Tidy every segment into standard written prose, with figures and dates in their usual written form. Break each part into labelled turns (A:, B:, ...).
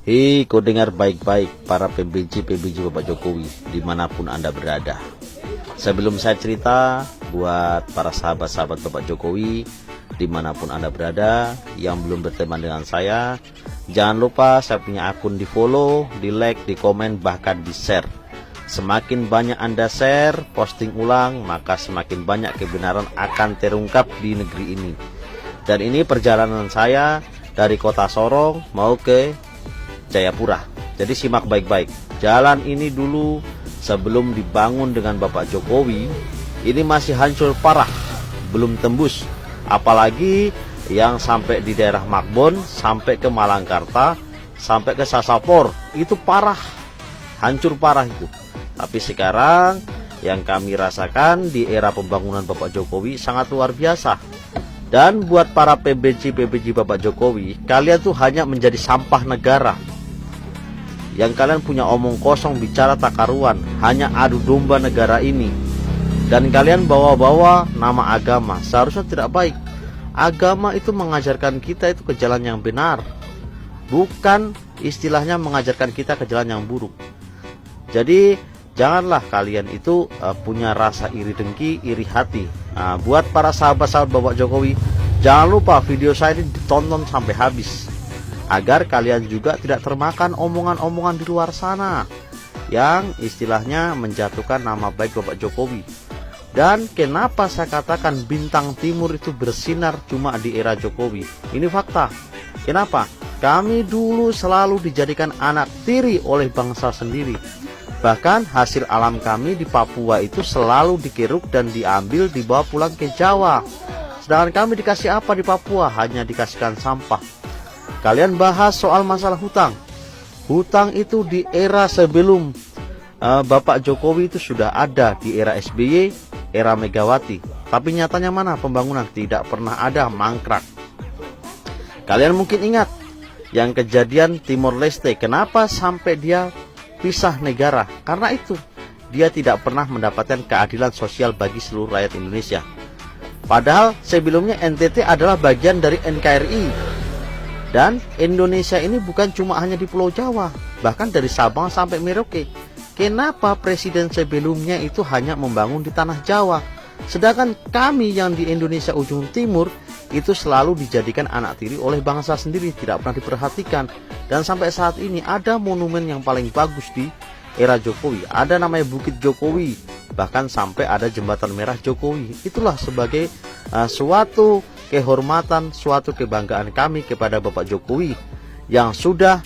A: Hei, kau dengar baik-baik para PBJ Bapak Jokowi dimanapun Anda berada. Sebelum saya cerita, buat para sahabat-sahabat Bapak Jokowi dimanapun Anda berada yang belum berteman dengan saya, jangan lupa saya punya akun, di follow, di like, di komen, bahkan di share. Semakin banyak Anda share, posting ulang, maka semakin banyak kebenaran akan terungkap di negeri ini. Dan ini perjalanan saya dari kota Sorong mau ke Jayapura. Jadi simak baik-baik. Jalan ini dulu sebelum dibangun dengan Bapak Jokowi, ini masih hancur parah, belum tembus. Apalagi yang sampai di daerah Makbon, sampai ke Malangkarta, sampai ke Sasapor, itu parah, hancur parah itu. Tapi sekarang yang kami rasakan di era pembangunan Bapak Jokowi sangat luar biasa. Dan buat para PBJ Bapak Jokowi, kalian tuh hanya menjadi sampah negara. Yang kalian punya omong kosong, bicara tak karuan, hanya adu domba negara ini. Dan kalian bawa-bawa nama agama, seharusnya tidak baik. Agama itu mengajarkan kita itu ke jalan yang benar, bukan istilahnya mengajarkan kita ke jalan yang buruk. Jadi janganlah kalian itu punya rasa iri dengki, iri hati. Nah, buat para sahabat-sahabat Bapak Jokowi, jangan lupa video saya ini ditonton sampai habis, agar kalian juga tidak termakan omongan-omongan di luar sana yang istilahnya menjatuhkan nama baik Bapak Jokowi. Dan kenapa saya katakan bintang timur itu bersinar cuma di era Jokowi? Ini fakta. Kenapa? Kami dulu selalu dijadikan anak tiri oleh bangsa sendiri. Bahkan hasil alam kami di Papua itu selalu dikeruk dan diambil, dibawa pulang ke Jawa. Sedangkan kami dikasih apa di Papua? Hanya dikasihkan sampah. Kalian bahas soal masalah hutang. Hutang itu di era sebelum Bapak Jokowi itu sudah ada, di era SBY, era Megawati. Tapi nyatanya mana pembangunan? Tidak pernah ada, mangkrak. Kalian mungkin ingat yang kejadian Timor Leste. Kenapa sampai dia pisah negara? Karena itu, dia tidak pernah mendapatkan keadilan sosial bagi seluruh rakyat Indonesia. Padahal sebelumnya NTT adalah bagian dari NKRI. Dan Indonesia ini bukan cuma hanya di Pulau Jawa, bahkan dari Sabang sampai Merauke. Kenapa presiden sebelumnya itu hanya membangun di tanah Jawa, sedangkan kami yang di Indonesia ujung timur itu selalu dijadikan anak tiri oleh bangsa sendiri, tidak pernah diperhatikan. Dan sampai saat ini ada monumen yang paling bagus di era Jokowi, ada namanya Bukit Jokowi, bahkan sampai ada jembatan merah Jokowi. Itulah sebagai suatu kehormatan, suatu kebanggaan kami kepada Bapak Jokowi yang sudah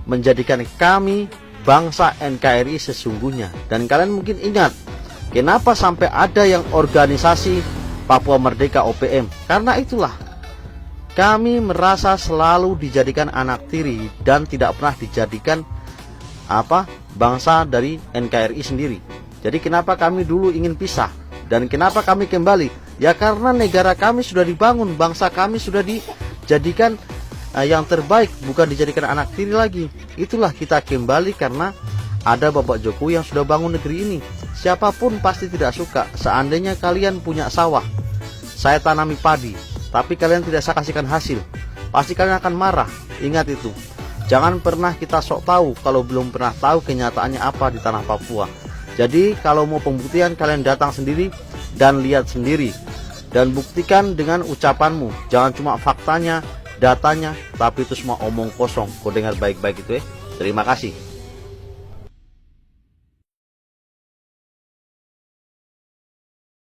A: menjadikan kami bangsa NKRI sesungguhnya. Dan kalian mungkin ingat, kenapa sampai ada yang organisasi Papua Merdeka OPM? Karena itulah, kami merasa selalu dijadikan anak tiri dan tidak pernah dijadikan bangsa dari NKRI sendiri. Jadi kenapa kami dulu ingin pisah dan kenapa kami kembali? Ya karena negara kami sudah dibangun, bangsa kami sudah dijadikan yang terbaik, bukan dijadikan anak tiri lagi. Itulah kita kembali karena ada Bapak Jokowi yang sudah bangun negeri ini. Siapapun pasti tidak suka. Seandainya kalian punya sawah, saya tanami padi, tapi kalian tidak saya kasihkan hasil, pasti kalian akan marah. Ingat itu. Jangan pernah kita sok tahu kalau belum pernah tahu kenyataannya apa di tanah Papua. Jadi kalau mau pembuktian, kalian datang sendiri dan lihat sendiri, dan buktikan dengan ucapanmu. Jangan cuma faktanya, datanya, tapi itu semua omong kosong. Kau dengar baik-baik itu ya. Terima kasih.